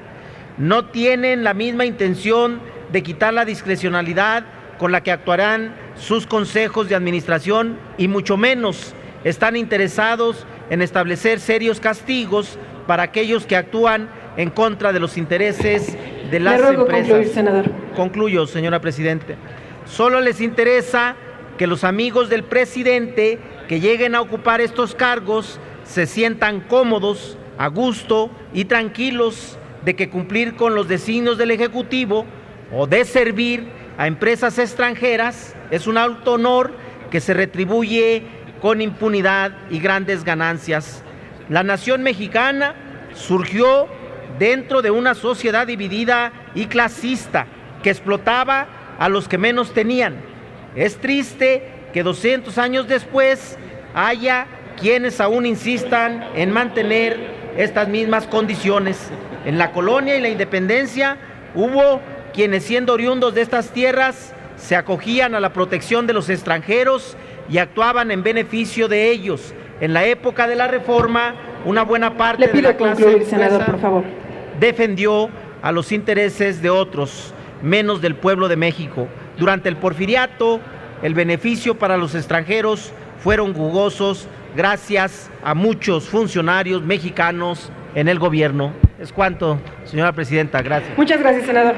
Speaker 6: No tienen la misma intención de quitar la discrecionalidad con la que actuarán sus consejos de administración y mucho menos están interesados en establecer serios castigos para aquellos que actúan en contra de los intereses de las empresas.
Speaker 3: Concluir, senador.
Speaker 6: Concluyo, señora Presidente. Solo les interesa que los amigos del presidente que lleguen a ocupar estos cargos se sientan cómodos, a gusto y tranquilos de que cumplir con los designios del Ejecutivo o de servir a empresas extranjeras es un alto honor que se retribuye con impunidad y grandes ganancias. La nación mexicana surgió dentro de una sociedad dividida y clasista que explotaba a los que menos tenían. Es triste que 200 años después haya quienes aún insistan en mantener estas mismas condiciones. En la colonia y la independencia hubo quienes, siendo oriundos de estas tierras, se acogían a la protección de los extranjeros y actuaban en beneficio de ellos. En la época de la Reforma, una buena parte de la clase
Speaker 3: concluir, senador, por favor.
Speaker 6: defendió a los intereses de otros, menos del pueblo de México. Durante el Porfiriato, el beneficio para los extranjeros fueron jugosos gracias a muchos funcionarios mexicanos en el gobierno. Es cuanto, señora Presidenta. Gracias.
Speaker 3: Muchas gracias, senador.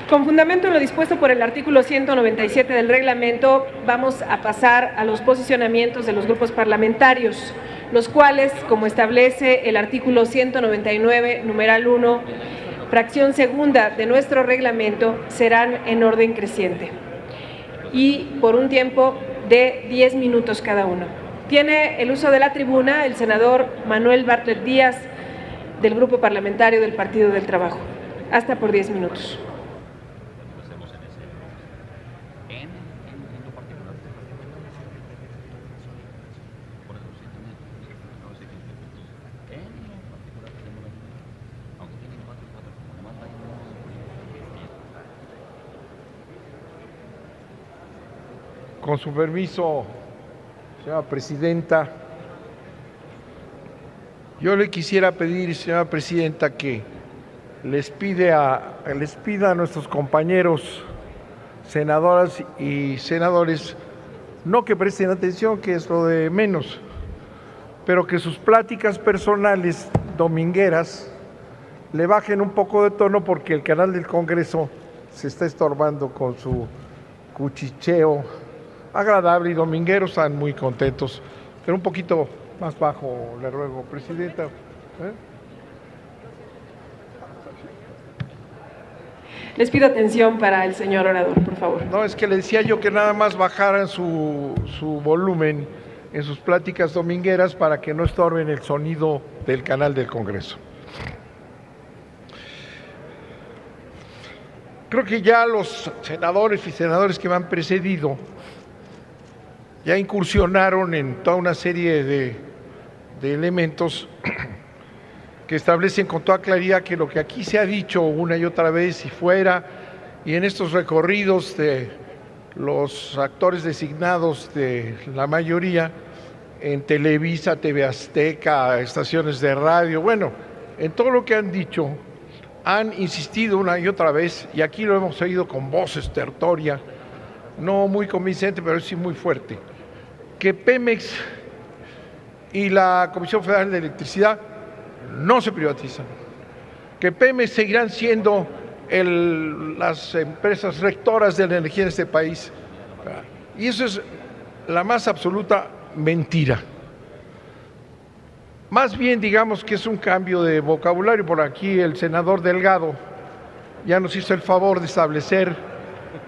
Speaker 3: Con fundamento en lo dispuesto por el artículo 197 del reglamento, vamos a pasar a los posicionamientos de los grupos parlamentarios, los cuales, como establece el artículo 199, numeral 1, fracción segunda de nuestro reglamento, serán en orden creciente y por un tiempo de 10 minutos cada uno. Tiene el uso de la tribuna el senador Manuel Bartlett Díaz, del Grupo Parlamentario del Partido del Trabajo. Hasta por 10 minutos.
Speaker 7: Con su permiso, señora Presidenta, yo le quisiera pedir, señora Presidenta, que les pida a nuestros compañeros senadoras y senadores no que presten atención, que es lo de menos, pero que sus pláticas personales domingueras le bajen un poco de tono, porque el canal del Congreso se está estorbando con su cuchicheo agradable y domingueros están muy contentos, pero un poquito más bajo, le ruego, Presidenta.
Speaker 3: Les pido atención para el señor orador, por favor.
Speaker 7: No, es que le decía yo que nada más bajaran su volumen en sus pláticas domingueras para que no estorben el sonido del canal del Congreso. Creo que ya los senadores y senadoras que me han precedido ya incursionaron en toda una serie de elementos que establecen con toda claridad que lo que aquí se ha dicho una y otra vez y fuera, y en estos recorridos de los actores designados de la mayoría, en Televisa, TV Azteca, estaciones de radio, bueno, en todo lo que han dicho, han insistido una y otra vez, y aquí lo hemos oído con voz estertoria, no muy convincente, pero sí muy fuerte, que Pemex y la Comisión Federal de Electricidad no se privatizan, que Pemex seguirán siendo las empresas rectoras de la energía en este país. Y eso es la más absoluta mentira. Más bien digamos que es un cambio de vocabulario. Por aquí el senador Delgado ya nos hizo el favor de establecer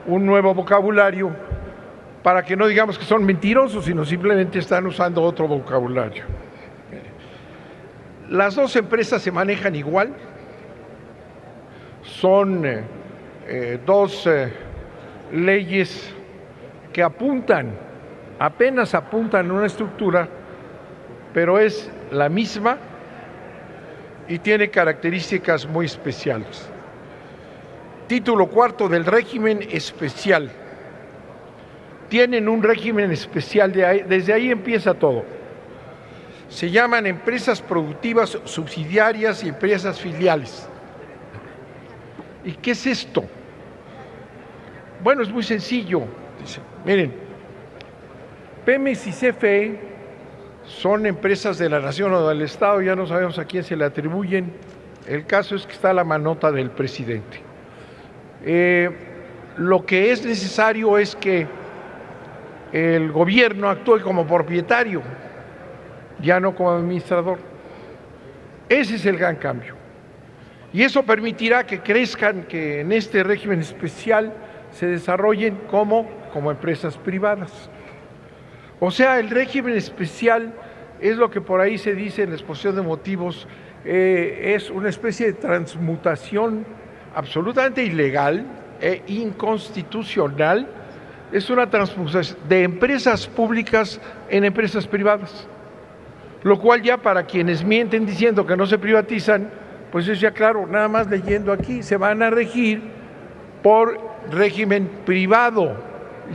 Speaker 7: un nuevo vocabulario para que no digamos que son mentirosos, sino simplemente están usando otro vocabulario. Las dos empresas se manejan igual, son dos leyes que apenas apuntan a una estructura, pero es la misma y tiene características muy especiales. Título cuarto del régimen especial. Tienen un régimen especial, desde ahí empieza todo. Se llaman empresas productivas subsidiarias y empresas filiales. ¿Y qué es esto? Bueno, es muy sencillo. Miren, Pemex y CFE son empresas de la nación o del Estado, ya no sabemos a quién se le atribuyen. El caso es que está la manota del presidente. Lo que es necesario es que el gobierno actúe como propietario, ya no como administrador. Ese es el gran cambio. Y eso permitirá que crezcan, que en este régimen especial se desarrollen como empresas privadas. O sea, el régimen especial es lo que por ahí se dice en la exposición de motivos, es una especie de transmutación absolutamente ilegal e inconstitucional. Es una transmutación de empresas públicas en empresas privadas, lo cual ya para quienes mienten diciendo que no se privatizan, pues es ya claro, nada más leyendo aquí, se van a regir por régimen privado,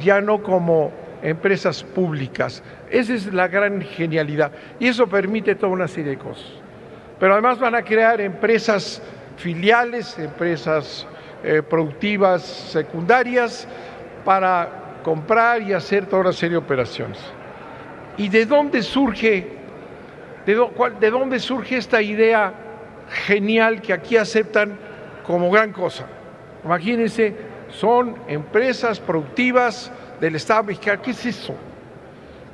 Speaker 7: ya no como empresas públicas. Esa es la gran genialidad y eso permite toda una serie de cosas. Pero además van a crear empresas filiales, empresas productivas secundarias para comprar y hacer toda una serie de operaciones. ¿Y de dónde surge esta idea genial que aquí aceptan como gran cosa? Imagínense, son empresas productivas del Estado mexicano. ¿Qué es eso?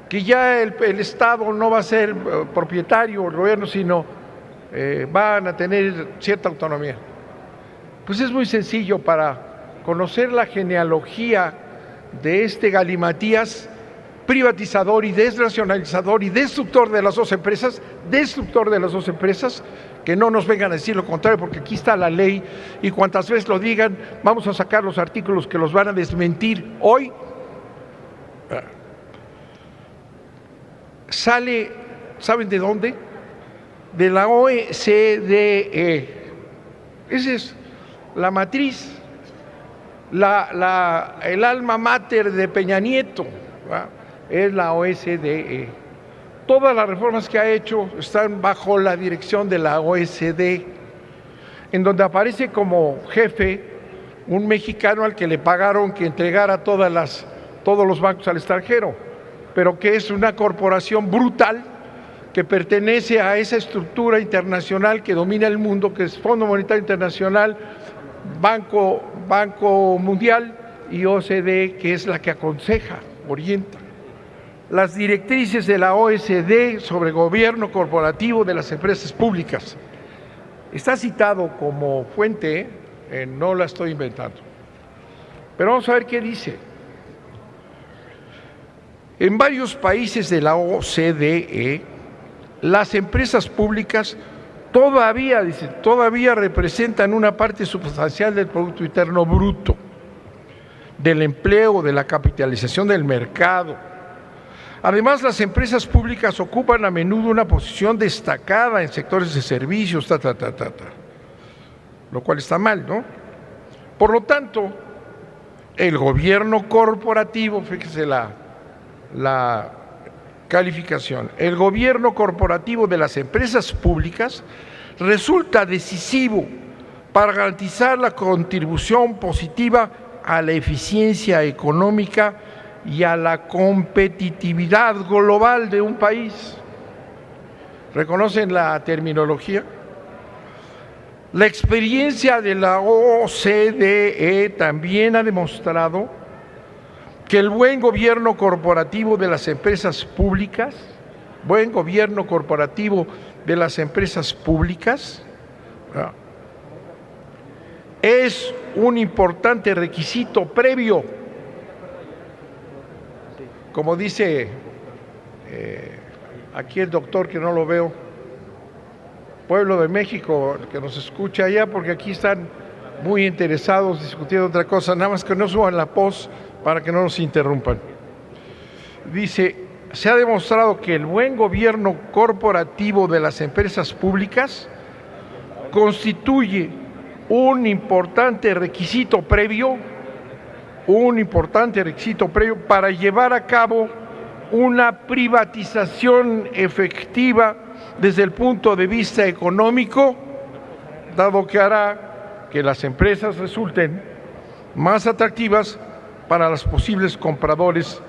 Speaker 7: Que ya el Estado no va a ser propietario, el gobierno, sino van a tener cierta autonomía. Pues es muy sencillo. Para conocer la genealogía de este galimatías privatizador y desnacionalizador y destructor de las dos empresas, que no nos vengan a decir lo contrario, porque aquí está la ley y cuantas veces lo digan, vamos a sacar los artículos que los van a desmentir. Hoy sale, ¿saben de dónde? De la OCDE. Esa es la matriz, el alma mater de Peña Nieto, ¿verdad? Es la OCDE. Todas las reformas que ha hecho están bajo la dirección de la OECD, en donde aparece como jefe un mexicano al que le pagaron que entregara todos los bancos al extranjero, pero que es una corporación brutal que pertenece a esa estructura internacional que domina el mundo, que es Fondo Monetario Internacional, Banco Mundial y OCDE, que es la que aconseja, orienta. Las directrices de la OECD sobre gobierno corporativo de las empresas públicas. Está citado como fuente, no la estoy inventando. Pero vamos a ver qué dice. En varios países de la OCDE, las empresas públicas todavía representan una parte sustancial del Producto Interno Bruto, del empleo, de la capitalización del mercado. Además, las empresas públicas ocupan a menudo una posición destacada en sectores de servicios, lo cual está mal, ¿no? Por lo tanto, el gobierno corporativo, fíjese la calificación, el gobierno corporativo de las empresas públicas resulta decisivo para garantizar la contribución positiva a la eficiencia económica y a la competitividad global de un país. ¿Reconocen la terminología? La experiencia de la OCDE también ha demostrado que el buen gobierno corporativo de las empresas públicas, es un importante requisito previo, como dice aquí el doctor, que no lo veo, pueblo de México, que nos escucha allá, porque aquí están muy interesados discutiendo otra cosa, nada más que no suban la voz para que no nos interrumpan. Dice, se ha demostrado que el buen gobierno corporativo de las empresas públicas constituye un importante requisito previo para llevar a cabo una privatización efectiva desde el punto de vista económico, dado que hará que las empresas resulten más atractivas para los posibles compradores,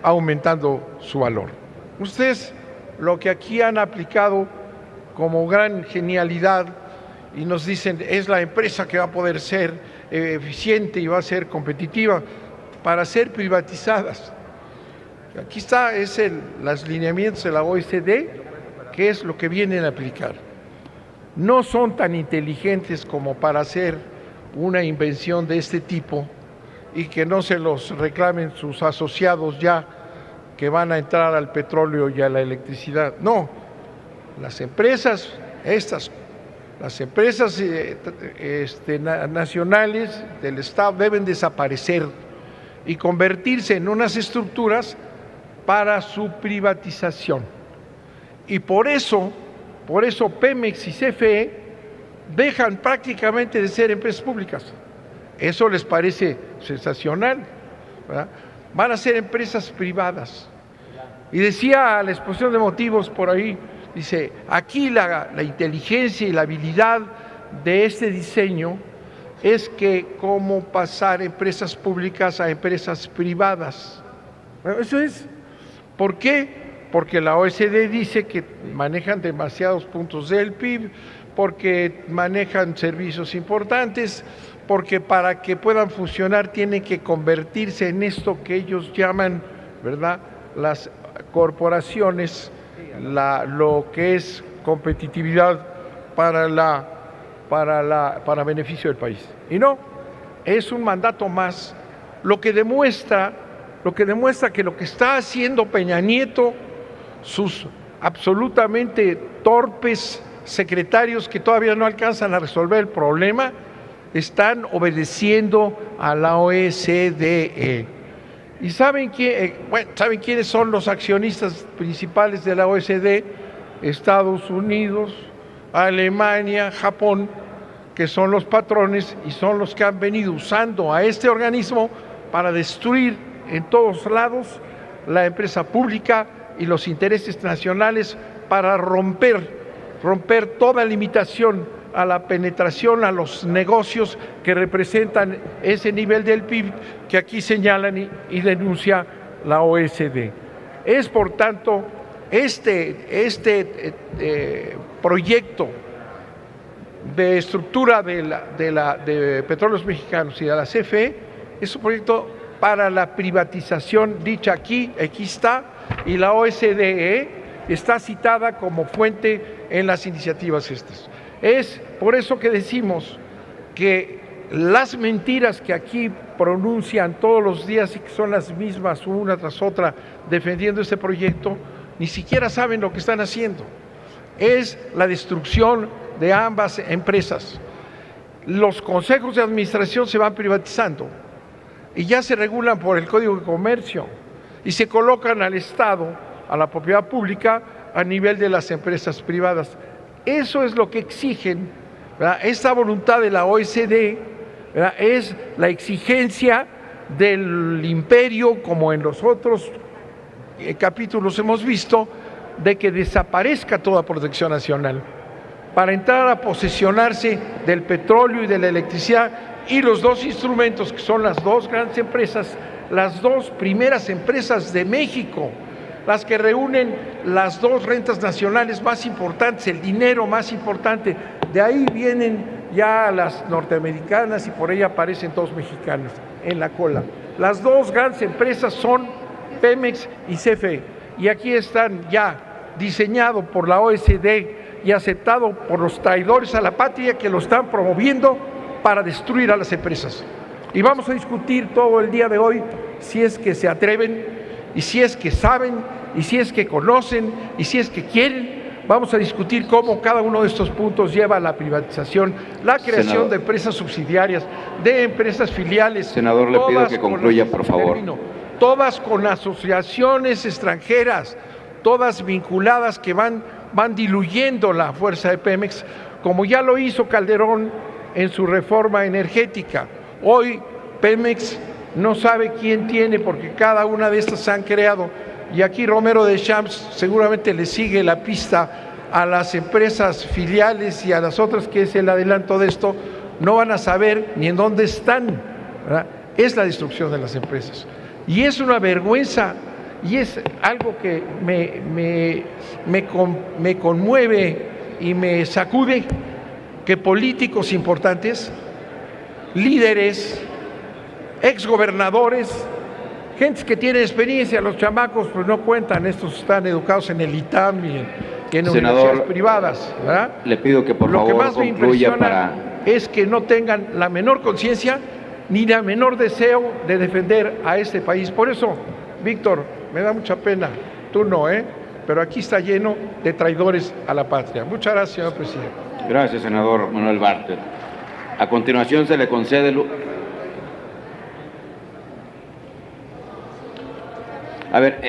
Speaker 7: aumentando su valor. Ustedes lo que aquí han aplicado como gran genialidad y nos dicen es la empresa que va a poder ser eficiente y va a ser competitiva para ser privatizadas. Aquí está, los lineamientos de la OECD, que es lo que vienen a aplicar. No son tan inteligentes como para hacer una invención de este tipo y que no se los reclamen sus asociados ya que van a entrar al petróleo y a la electricidad. No, las empresas nacionales del Estado deben desaparecer y convertirse en unas estructuras para su privatización. Y por eso Pemex y CFE dejan prácticamente de ser empresas públicas. Eso les parece sensacional, ¿verdad? Van a ser empresas privadas. Y decía la exposición de motivos por ahí, dice, aquí la inteligencia y la habilidad de este diseño es que cómo pasar empresas públicas a empresas privadas. Bueno, eso es. ¿Por qué? Porque la OECD dice que manejan demasiados puntos del PIB, porque manejan servicios importantes, porque para que puedan funcionar tienen que convertirse en esto que ellos llaman, ¿verdad?, las corporaciones, lo que es competitividad para beneficio del país. Y no, es un mandato más, lo que demuestra que lo que está haciendo Peña Nieto, sus absolutamente torpes secretarios que todavía no alcanzan a resolver el problema, están obedeciendo a la OCDE. ¿Y saben quiénes son los accionistas principales de la OECD? Estados Unidos, Alemania, Japón, que son los patrones y son los que han venido usando a este organismo para destruir en todos lados la empresa pública y los intereses nacionales, para romper toda limitación a la penetración, a los negocios que representan ese nivel del PIB que aquí señalan y denuncia la OECD. Es, por tanto, este proyecto de estructura de Petróleos Mexicanos y de la CFE es un proyecto para la privatización dicha aquí está, y la OCDE está citada como fuente en las iniciativas estas. Es por eso que decimos que las mentiras que aquí pronuncian todos los días y que son las mismas una tras otra defendiendo este proyecto, ni siquiera saben lo que están haciendo. Es la destrucción de ambas empresas. Los consejos de administración se van privatizando y ya se regulan por el Código de Comercio y se colocan al Estado, a la propiedad pública, a nivel de las empresas privadas. Eso es lo que exigen, ¿verdad? Esta voluntad de la OECD, ¿verdad?, es la exigencia del imperio, como en los otros capítulos hemos visto, de que desaparezca toda protección nacional para entrar a posesionarse del petróleo y de la electricidad, y los dos instrumentos que son las dos grandes empresas, las dos primeras empresas de México, las que reúnen las dos rentas nacionales más importantes, el dinero más importante De ahí vienen ya las norteamericanas y por ahí aparecen dos mexicanas en la cola. Las dos grandes empresas son Pemex y CFE. Y aquí están ya diseñado por la OSD y aceptado por los traidores a la patria que lo están promoviendo para destruir a las empresas. Y vamos a discutir todo el día de hoy si es que se atreven y si es que saben y si es que conocen y si es que quieren. Vamos a discutir cómo cada uno de estos puntos lleva a la privatización, la creación de empresas subsidiarias, de empresas filiales.
Speaker 1: Senador, le pido que concluya, por favor.
Speaker 7: Todas con asociaciones extranjeras, todas vinculadas que van diluyendo la fuerza de Pemex, como ya lo hizo Calderón en su reforma energética. Hoy Pemex no sabe quién tiene porque cada una de estas se han creado. Y aquí Romero de Champs seguramente le sigue la pista a las empresas filiales y a las otras, que es el adelanto de esto, no van a saber ni en dónde están, ¿verdad? Es la destrucción de las empresas. Y es una vergüenza y es algo que me conmueve y me sacude que políticos importantes, líderes, exgobernadores, gentes que tienen experiencia, los chamacos pues no cuentan, estos están educados en el ITAM y en universidades privadas, ¿verdad?
Speaker 1: Le pido que por favor
Speaker 7: concluya. Lo que más me impresiona es que no tengan la menor conciencia ni la menor deseo de defender a este país. Por eso, Víctor, me da mucha pena, tú no, pero aquí está lleno de traidores a la patria. Muchas gracias, señor presidente.
Speaker 1: Gracias, senador Manuel Bartlett. A continuación se le concede A ver,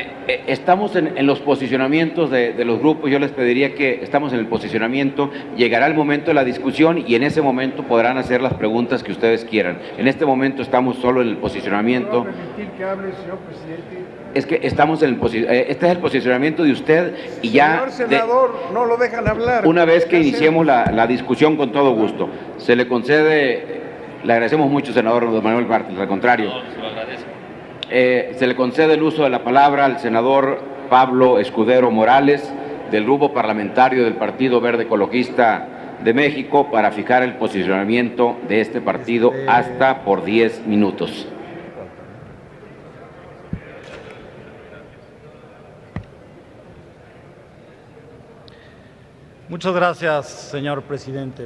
Speaker 1: estamos en los posicionamientos de los grupos. Yo les pediría que estamos en el posicionamiento, llegará el momento de la discusión y en ese momento podrán hacer las preguntas que ustedes quieran. En este momento estamos solo en el posicionamiento.
Speaker 7: ¿Me va a permitir que hable, señor presidente?
Speaker 1: Es que estamos en el este es el posicionamiento de usted y ya...
Speaker 7: Señor senador, no lo dejan hablar.
Speaker 1: Una vez que iniciemos la discusión, con todo gusto. Se le concede, le agradecemos mucho, senador Manuel Bartlett, al contrario.
Speaker 8: No, se lo agradezco.
Speaker 1: Se le concede el uso de la palabra al senador Pablo Escudero Morales, del Grupo Parlamentario del Partido Verde Ecologista de México, para fijar el posicionamiento de este partido hasta por 10 minutos.
Speaker 9: Muchas gracias, señor presidente.